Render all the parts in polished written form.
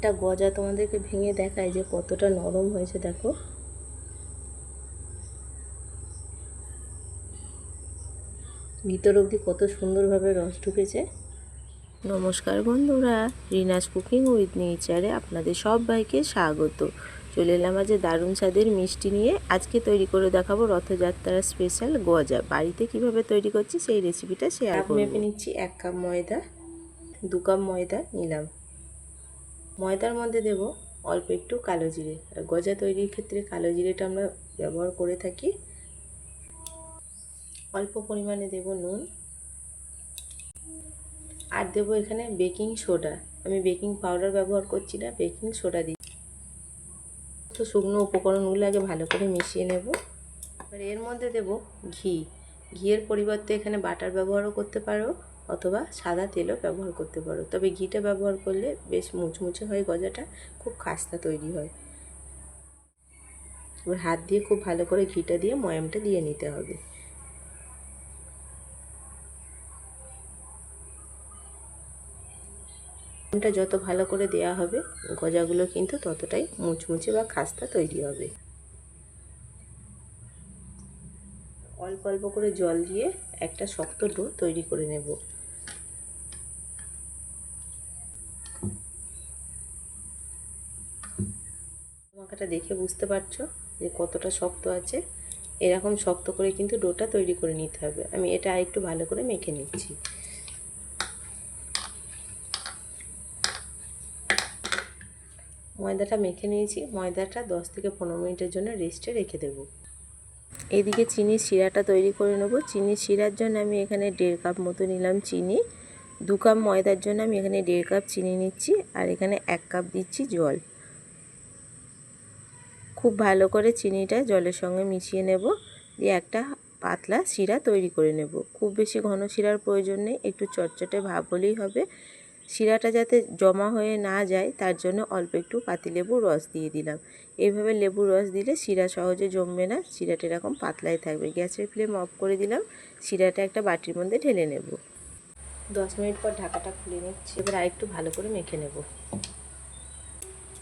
একটা গজা তোমাদেরকে ভেঙে দেখায় যে কতটা নরম হয়েছে। দেখো, ভিতর অবধি কত সুন্দরভাবে রস ঢুকেছে। নমস্কার বন্ধুরা, রিনাস কুকিং উইথ নেচারে আপনাদের সবাইকে স্বাগত। চলে এলাম আজ দারুণ স্বাদের মিষ্টি নিয়ে। আজকে তৈরি করে দেখাবো রথযাত্রার স্পেশাল গজা। বাড়িতে কিভাবে তৈরি করছি সেই রেসিপিটা শেয়ার করব। মেপে নিচ্ছি 1 কাপ ময়দা, 2 কাপ ময়দা নিলাম। ময়দার মধ্যে দেব অল্প একটু কালো জিরে। আর গজা তৈরির ক্ষেত্রে কালো জিরেটা আমরা ব্যবহার করে থাকি। অল্প পরিমাণে দেব নুন, আর দেবো এখানে বেকিং সোডা। আমি বেকিং পাউডার ব্যবহার করছি না, বেকিং সোডা দিচ্ছি। তো শুকনো উপকরণগুলো আগে ভালো করে মিশিয়ে নেব। এবার এর মধ্যে দেব ঘি। ঘিয়ের পরিবর্তে এখানে বাটার ব্যবহারও করতে পারো অথবা সাদা তেলও ব্যবহার করতে পারো, তবে ঘিটা ব্যবহার করলে বেশ মুচমুচে হয় গজাটা, খুব খাস্তা তৈরি হয়। এবার হাত দিয়ে খুব ভালো করে ঘিটা দিয়ে ময়ামটা দিয়ে নিতে হবে। ময়ামটা যত ভালো করে দেওয়া হবে গজাগুলো কিন্তু ততটাই মুচমুচে বা খাস্তা তৈরি হবে। অল্প অল্প করে জল দিয়ে একটা শক্ত ডো তৈরি করে নেব। মাখাটা দেখে বুঝতে পারছো যে কতটা শক্ত আছে। এরকম শক্ত করে কিন্তু ডোটা তৈরি করে নিতে হবে। আমি এটা আরেকটু ভালো করে মেখে নিচ্ছি। ময়দাটা মেখে নিয়েছি। ময়দাটা 10 থেকে 15 মিনিটের জন্য রেস্টে রেখে দেব। এইদিকে চিনির শিরাটা তৈরি করে নেব। চিনির শিরার জন্য আমি এখানে 1.5 কাপ মতো নিলাম চিনি। 2 কাপ ময়দার জন্য আমি এখানে 1.5 কাপ চিনি নিচ্ছি, আর এখানে 1 কাপ দিচ্ছি জল। খুব ভালো করে চিনিটা জলের সঙ্গে মিশিয়ে নেব, দিয়ে একটা পাতলা শিরা তৈরি করে নেব। খুব বেশি ঘন শিরার প্রয়োজন নেই, একটু চটচটে ভাব হলেই হবে। শিরাটা যাতে জমা হয়ে না যায় তার জন্য অল্প একটু পাতিলেবুর রস দিয়ে দিলাম। এইভাবে লেবুর রস দিলে শিরা সহজে জমবে না, শিরাটা এরকম পাতলাই থাকবে। গ্যাসের ফ্লেম অফ করে দিলাম। শিরাটা একটা বাটির মধ্যে ঢেলে নেব। 10 মিনিট পর ঢাকাটা খুলে নিচ্ছি। এবার আরেকটু ভালো করে মেখে নেব।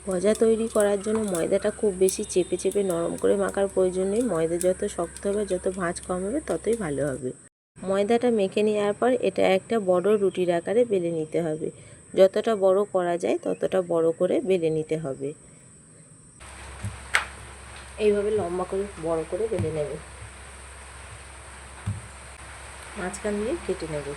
গজা তৈরি করার জন্য ময়দাটা খুব বেশি চেপে চেপে নরম করে মাখার প্রয়োজন নেই। ময়দা যত শক্ত হবে, যত ভাঁজ কম হবে, ততই ভালো হবে। ময়দাটা মেখে নেওয়ার পর এটা একটা বড় রুটির আকারে বেলে নিতে হবে। যতটা বড় করা যায় ততটা বড় করে বেলে নিতে হবে। এইভাবে লম্বা করে বড় করে বেলে নেব। মাঝখান দিয়ে কেটে নেব।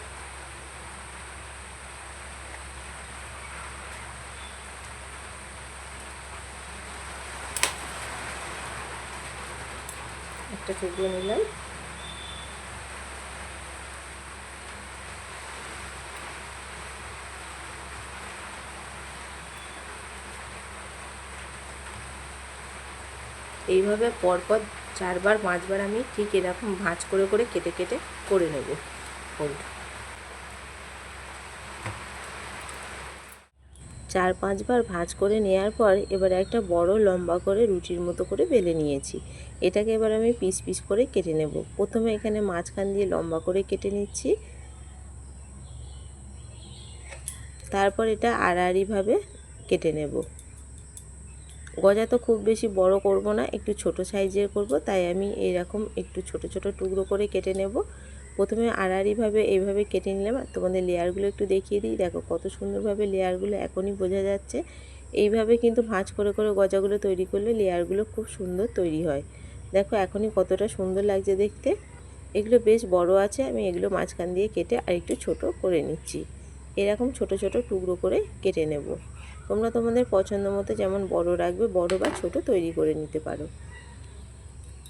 একটা টুকরো নিলাম। এইভাবে পরপর 4বার 5বার আমি ঠিক এরকম ভাঁজ করে করে কেটে কেটে করে নেব ফোল্ড। 4-5 বার ভাঁজ করে নেওয়ার পর এবার একটা বড় লম্বা করে রুটির মতো করে বেলে নিয়েছি। এটাকে এবার আমি পিস পিস করে কেটে নেব। প্রথমে এখানে মাঝখান দিয়ে লম্বা করে কেটে নিচ্ছি, তারপর এটা আড়াআড়িভাবে কেটে নেব। গজা তো খুব বেশি বড় করব না, একটু ছোট সাইজের করব, তাই আমি এইরকম একটু ছোট ছোট টুকরো করে কেটে নেব। প্রথমে আড়াআড়িভাবে এইভাবে কেটে নিলাম। আর তোমাদের লেয়ারগুলো একটু দেখিয়ে দিই। দেখো কত সুন্দরভাবে লেয়ারগুলো এখনই বোঝা যাচ্ছে। এইভাবে কিন্তু ভাঁজ করে করে গজাগুলো তৈরি করলে লেয়ারগুলো খুব সুন্দর তৈরি হয়। দেখো এখনই কতটা সুন্দর লাগছে দেখতে। এগুলো বেশ বড় আছে, আমি এগুলো মাঝখান দিয়ে কেটে আর একটু ছোট করে নিচ্ছি। এরকম ছোট ছোট টুকরো করে কেটে নেব। তোমরা তোমাদের পছন্দ মতো যেমন বড় রাখবে, বড় বা ছোট তৈরি করে নিতে পারো।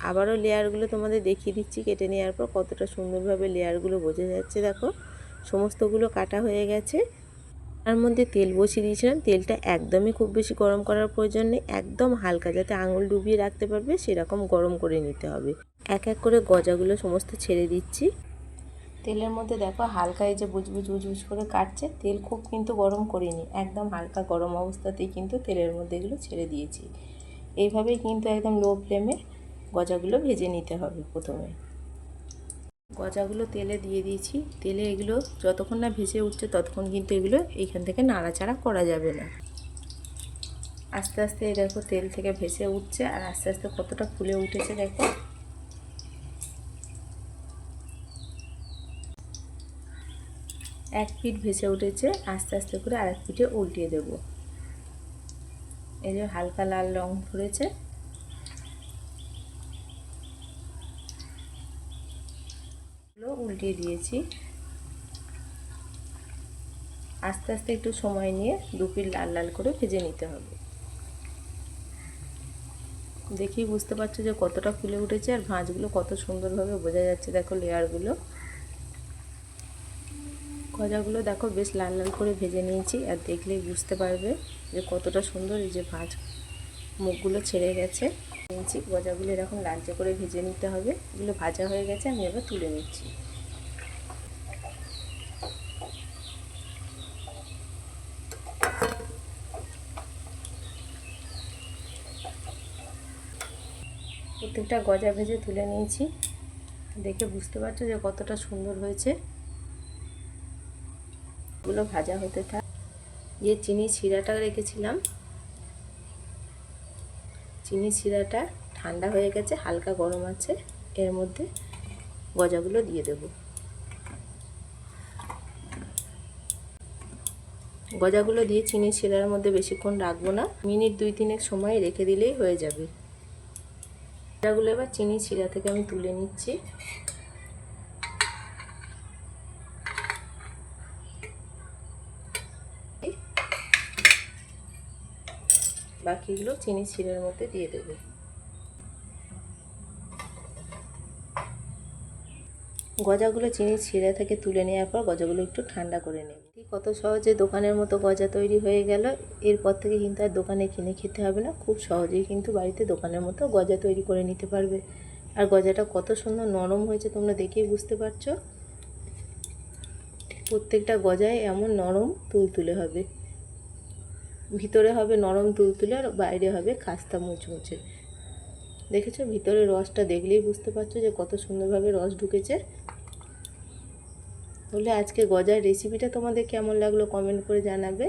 আবারও লেয়ারগুলো তোমাদের দেখিয়ে দিচ্ছি কেটে নেওয়ার পর কতটা সুন্দরভাবে লেয়ারগুলো বোঝা যাচ্ছে। দেখো সমস্তগুলো কাটা হয়ে গেছে। তার মধ্যে তেল বসিয়ে দিয়েছিলাম। তেলটা একদমই খুব বেশি গরম করার প্রয়োজন নেই, একদম হালকা, যাতে আঙুল ডুবিয়ে রাখতে পারবে সেরকম গরম করে নিতে হবে। এক এক করে গজাগুলো সমস্ত ছেড়ে দিচ্ছি। তেলের মধ্যে দেখো হালকা এই যে বুজবুজ বুজবুজ করে কাটছে। তেল খুব কিন্তু গরম করিনি, একদম হালকা গরম অবস্থাতেই কিন্তু তেলের মধ্যে এগুলো ছেড়ে দিয়েছি। এইভাবেই কিন্তু একদম লো ফ্লেমে গজাগুলো ভেজে নিতে হবে। প্রথমে গজাগুলো তেলে দিয়ে দিয়েছি। তেলে এগুলো যতক্ষণ না ভেসে উঠছে ততক্ষণ কিন্তু এগুলো এইখান থেকে নাড়াচাড়া করা যাবে না। আস্তে আস্তে এই দেখো তেল থেকে ভেসে উঠছে, আর আস্তে আস্তে কতটা ফুলে উঠেছে দেখো। এক পিঠ ভেসে উঠেছে, আস্তে আস্তে করে আরেক পিঠে উল্টিয়ে দেব। এই যে হালকা লাল রং ধরেছে। উল্টিয়ে দিয়েছি। আস্তে আস্তে একটু সময় নিয়ে দু পিঠ লাল লাল করে ভেজে নিতে হবে। দেখেই বুঝতে পারছো যে কতটা ফুলে উঠেছে, আর ভাঁজগুলো কত সুন্দরভাবে বোঝা যাচ্ছে দেখো লেয়ারগুলো। গজাগুলো দেখো বেশ লাল লাল করে ভেজে নিয়েছি, আর দেখলেই বুঝতে পারবে যে কতটা সুন্দর এই যে ভাঁজ মুখগুলো ছেড়ে গেছে। নিয়েছি গজাগুলো এরকম লালচে করে ভেজে নিতে হবে। এগুলো ভাজা হয়ে গেছে, আমি এবার তুলে নিচ্ছি। প্রত্যেকটা গজা ভেজে তুলে নিয়েছি। দেখে বুঝতে পারছো যে কতটা সুন্দর হয়েছে। এগুলো ভাজা হতে থাক। যে চিনি শিরাটা রেখেছিলাম, চিনি শিরাটা ঠান্ডা হয়ে গেছে, হালকা গরম আছে। এর মধ্যে গজাগুলো দিয়ে দেব। গজাগুলো দিয়ে চিনি শিরার মধ্যে বেশিক্ষণ রাখবো না, মিনিট 2-3 সময় রেখে দিলেই হয়ে যাবে। গজাগুলো এবার চিনি শিরা থেকে আমি তুলে নিচ্ছি। বাকিগুলো চিনি শিরার মধ্যে দিয়ে দেবো। গজাগুলো চিনি শিরা থেকে তুলে নেওয়ার পর গজাগুলো একটু ঠান্ডা করে নেব। কত সহজে দোকানের মতো গজা তৈরি হয়ে গেল। এরপর থেকে কিন্তু আর দোকানে কিনে খেতে হবে না, খুব সহজেই কিন্তু বাড়িতে দোকানের মতো গজা তৈরি করে নিতে পারবে। আর গজাটা কত সুন্দর নরম হয়েছে তোমরা দেখেই বুঝতে পারছো। প্রত্যেকটা গজায় এমন নরম তুলতুলে হবে, ভিতরে হবে নরম তুলতুলে আর বাইরে হবে খাস্তা মুচমুচে। দেখেছো ভিতরে রসটা দেখলেই বুঝতে পারছো যে কত সুন্দরভাবে রস ঢুকেছে। তাহলে আজকে গজার রেসিপিটা তোমাদের কেমন লাগলো কমেন্ট করে জানাবে।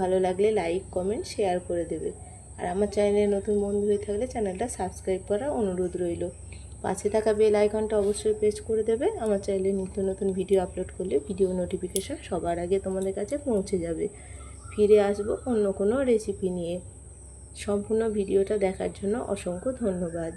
ভালো লাগলে লাইক কমেন্ট শেয়ার করে দেবে। আর আমার চ্যানেলে নতুন বন্ধু হয়ে থাকলে চ্যানেলটা সাবস্ক্রাইব করার অনুরোধ রইল। পাশে থাকা বেল আইকনটা অবশ্যই প্রেস করে দেবে। আমার চ্যানেলে নিত্য নতুন ভিডিও আপলোড করলে ভিডিও নোটিফিকেশন সবার আগে তোমাদের কাছে পৌঁছে যাবে। ফিরে আসবো অন্য কোনো রেসিপি নিয়ে। সম্পূর্ণ ভিডিওটা দেখার জন্য অসংখ্য ধন্যবাদ।